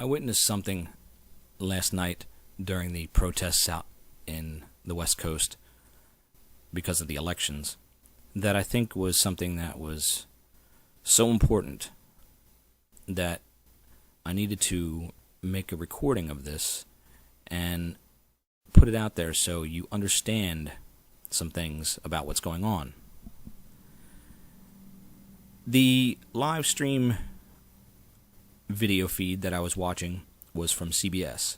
I witnessed something last night during the protests out in the West Coast because of the elections that I think was something that was so important that I needed to make a recording of this and put it out there so you understand some things about what's going on. The live stream video feed that I was watching was from CBS,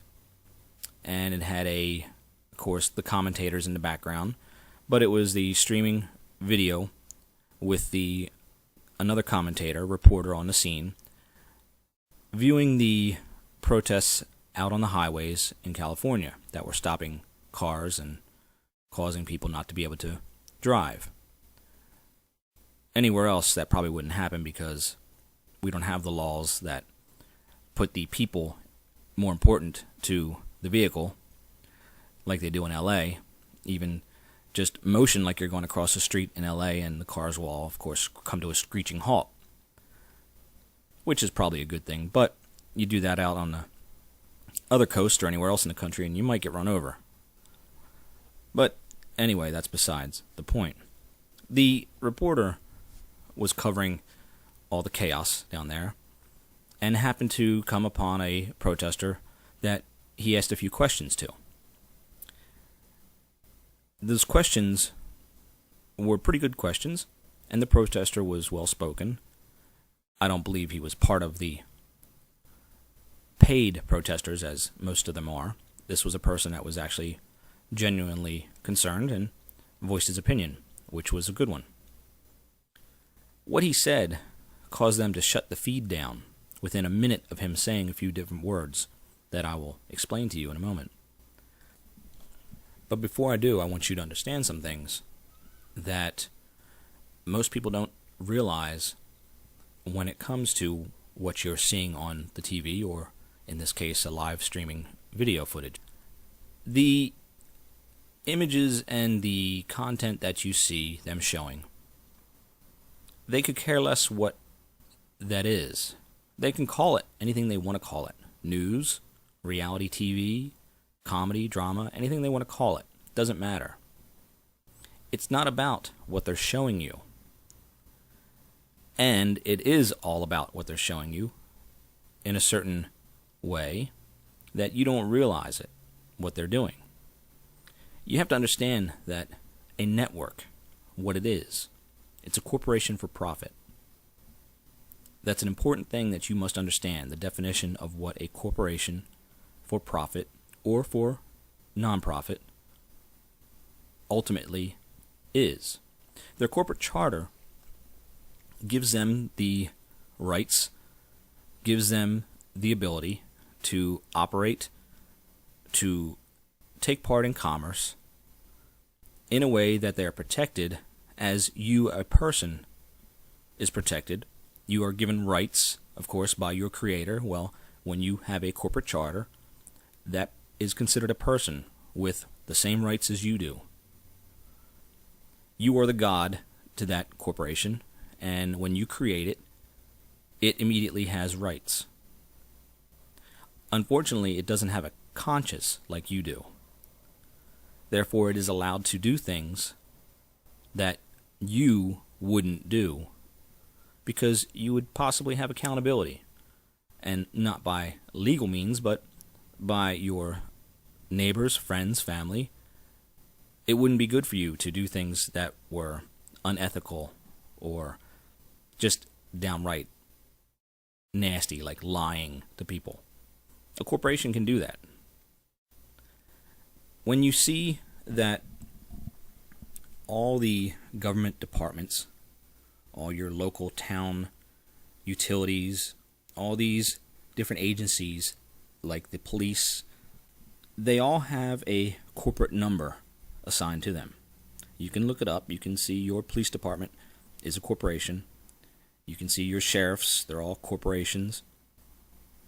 and it had of course, the commentators in the background, but it was the streaming video with another commentator, reporter on the scene, viewing the protests out on the highways in California that were stopping cars and causing people not to be able to drive. Anywhere else, that probably wouldn't happen because we don't have the laws that put the people more important to the vehicle like they do in LA. Even just motion like you're going across the street in LA and the cars will all, of course, come to a screeching halt, which is probably a good thing. But you do that out on the other coast or anywhere else in the country and you might get run over. But anyway, that's besides the point. The reporter was covering all the chaos down there and happened to come upon a protester that he asked a few questions to. Those questions were pretty good questions, and the protester was well spoken. I don't believe he was part of the paid protesters, as most of them are. This was a person that was actually genuinely concerned and voiced his opinion, which was a good one. What he said caused them to shut the feed down within a minute of him saying a few different words that I will explain to you in a moment. But before I do, I want you to understand some things that most people don't realize when it comes to what you're seeing on the TV, or in this case, a live streaming video footage. The images and the content that you see them showing, they could care less what that is. They can call it anything they want to call it. News, reality TV, comedy, drama, anything they want to call it. Doesn't matter. It's not about what they're showing you. And it is all about what they're showing you in a certain way that you don't realize it, what they're doing. You have to understand that a network, what it is, it's a corporation for profit. That's an important thing that you must understand, the definition of what a corporation for profit or for non-profit ultimately is. Their corporate charter gives them the rights, gives them the ability to operate, to take part in commerce in a way that they are protected as you, a person, is protected. You are given rights, of course, by your creator. Well, when you have a corporate charter, that is considered a person with the same rights as you do. You are the god to that corporation, and when you create it, it immediately has rights. Unfortunately, it doesn't have a conscience like you do. Therefore, it is allowed to do things that you wouldn't do because you would possibly have accountability, and not by legal means, but by your neighbors, friends, family. It wouldn't be good for you to do things that were unethical or just downright nasty, like lying to people. A corporation can do that. When you see that all the government departments, all your local town utilities, all these different agencies like the police, they all have a corporate number assigned to them. You can look it up. You can see your police department is a corporation. You can see your sheriffs, they're all corporations.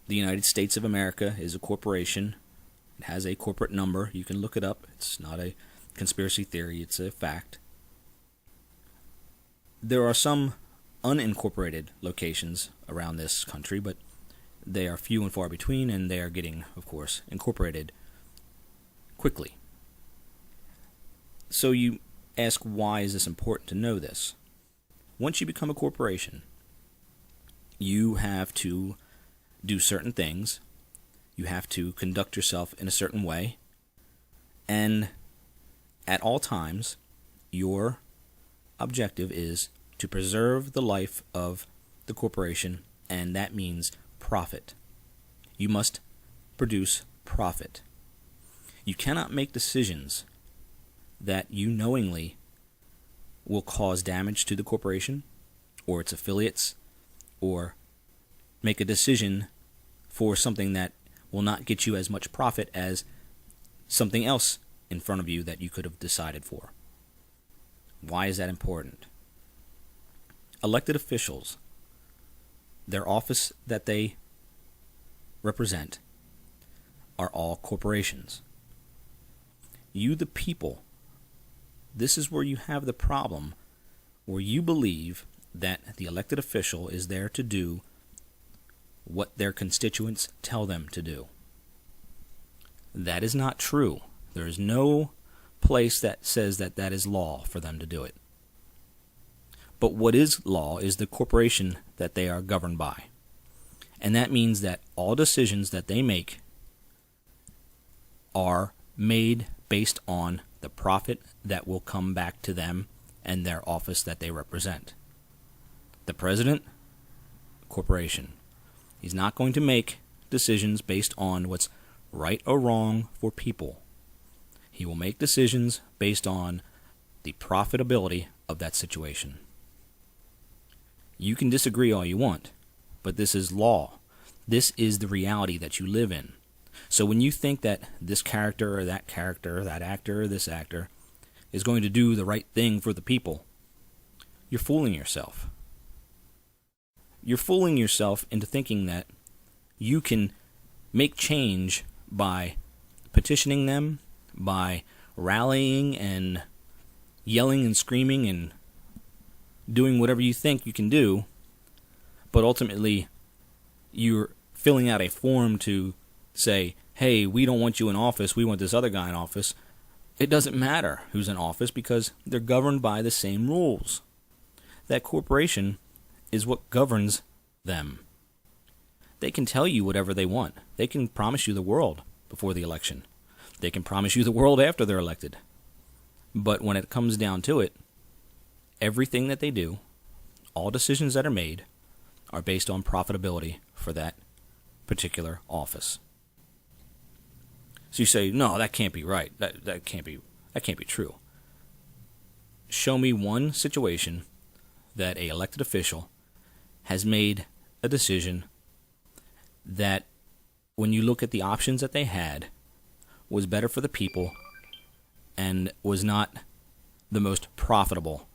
The United States of America is a corporation. It has a corporate number. You can look it up. It's not a conspiracy theory, it's a fact. There are some unincorporated locations around this country, but they are few and far between, and they are getting, of course, incorporated quickly. So you ask, why is this important to know this? Once you become a corporation, you have to do certain things. You have to conduct yourself in a certain way. And at all times, your objective is to preserve the life of the corporation, and that means profit. You must produce profit. You cannot make decisions that you knowingly will cause damage to the corporation or its affiliates, or make a decision for something that will not get you as much profit as something else in front of you that you could have decided for. Why is that important? Elected officials, their office that they represent, are all corporations. You, the people, this is where you have the problem, where you believe that the elected official is there to do what their constituents tell them to do. That is not true. There is no place that says that that is law for them to do it. But what is law is the corporation that they are governed by. And that means that all decisions that they make are made based on the profit that will come back to them and their office that they represent. The president, corporation. He's not going to make decisions based on what's right or wrong for people. He will make decisions based on the profitability of that situation. You can disagree all you want, but this is law. This is the reality that you live in. So when you think that this character or that actor or this actor is going to do the right thing for the people, you're fooling yourself. You're fooling yourself into thinking that you can make change by petitioning them, by rallying and yelling and screaming and doing whatever you think you can do, but ultimately you're filling out a form to say, hey, we don't want you in office, we want this other guy in office. It doesn't matter who's in office because they're governed by the same rules. That corporation is what governs them. They can tell you whatever they want. They can promise you the world before the election. They can promise you the world after they're elected. But when it comes down to it, everything that they do, all decisions that are made, are based on profitability for that particular office. So you say, no, that can't be right. That can't be true. Show me one situation that an elected official has made a decision that, when you look at the options that they had, was better for the people and was not the most profitable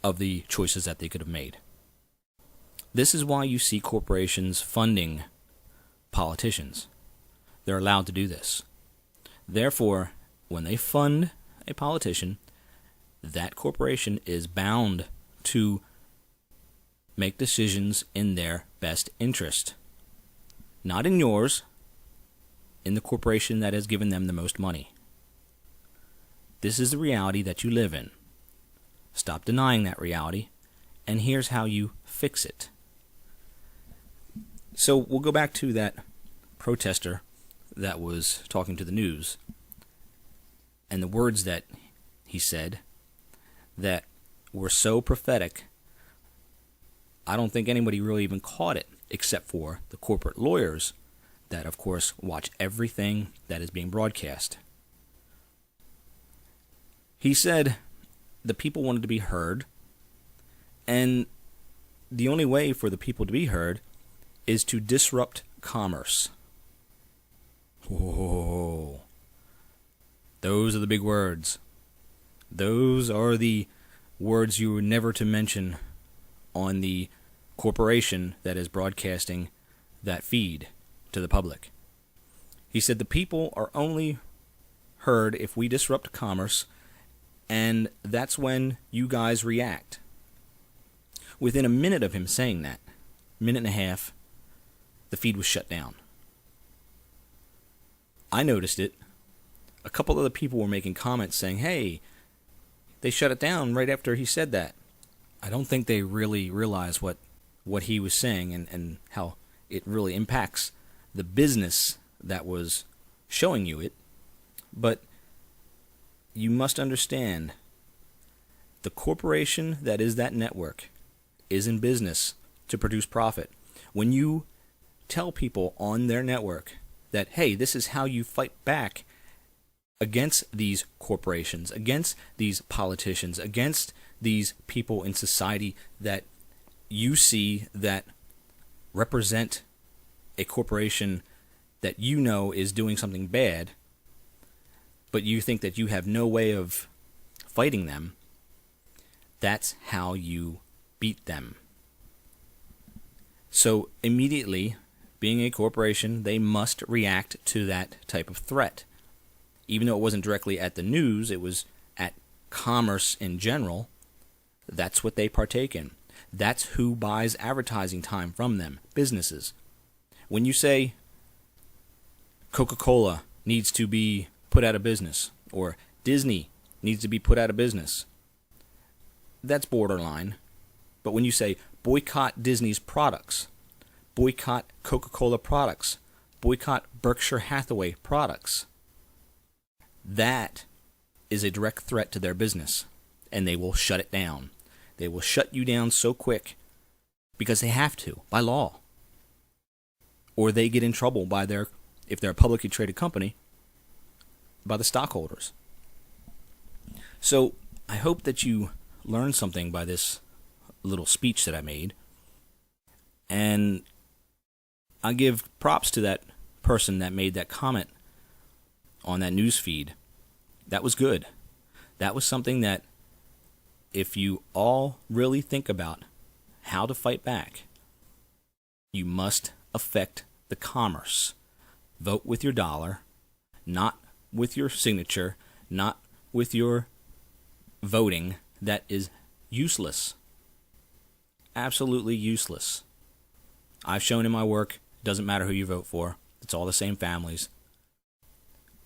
of the choices that they could have made. This is why you see corporations funding politicians. They're allowed to do this. Therefore, when they fund a politician, that corporation is bound to make decisions in their best interest. Not in yours, in the corporation that has given them the most money. This is the reality that you live in. Stop denying that reality, and here's how you fix it. So we'll go back to that protester that was talking to the news, and the words that he said that were so prophetic, I don't think anybody really even caught it, except for the corporate lawyers that, of course, watch everything that is being broadcast. He said the people wanted to be heard, and the only way for the people to be heard is to disrupt commerce. Whoa. Those are the big words. Those are the words you were never to mention on the corporation that is broadcasting that feed to the public. He said the people are only heard if we disrupt commerce, and that's when you guys react. Within a minute of him saying that, minute and a half, the feed was shut down. I noticed it. A couple other people were making comments saying, hey, they shut it down right after he said that. I don't think they really realized what he was saying and how it really impacts the business that was showing you it. But you must understand, the corporation that is that network is in business to produce profit. When you tell people on their network that, hey, this is how you fight back against these corporations, against these politicians, against these people in society that you see that represent a corporation that you know is doing something bad, but you think that you have no way of fighting them, that's how you beat them. So immediately, being a corporation, they must react to that type of threat. Even though it wasn't directly at the news, it was at commerce in general. That's what they partake in. That's who buys advertising time from them, businesses. When you say Coca-Cola needs to be put out of business, or Disney needs to be put out of business, that's borderline. But when you say boycott Disney's products, boycott Coca-Cola products, boycott Berkshire Hathaway products, that is a direct threat to their business, and they will shut it down. They will shut you down so quick because they have to, by law. Or they get in trouble by if they're a publicly traded company, by the stockholders. So I hope that you learned something by this little speech that I made. And I give props to that person that made that comment on that news feed. That was good. That was something that, if you all really think about how to fight back, you must affect the commerce. Vote with your dollar, not with your signature, not with your voting. That is useless. Absolutely useless. I've shown in my work, it doesn't matter who you vote for. It's all the same families.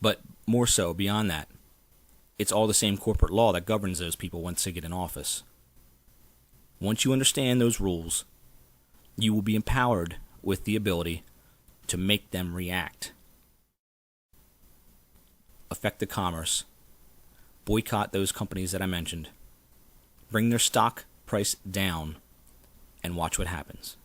But more so, beyond that, it's all the same corporate law that governs those people once they get in office. Once you understand those rules, you will be empowered with the ability to make them react. Affect the commerce. Boycott those companies that I mentioned. Bring their stock price down and watch what happens.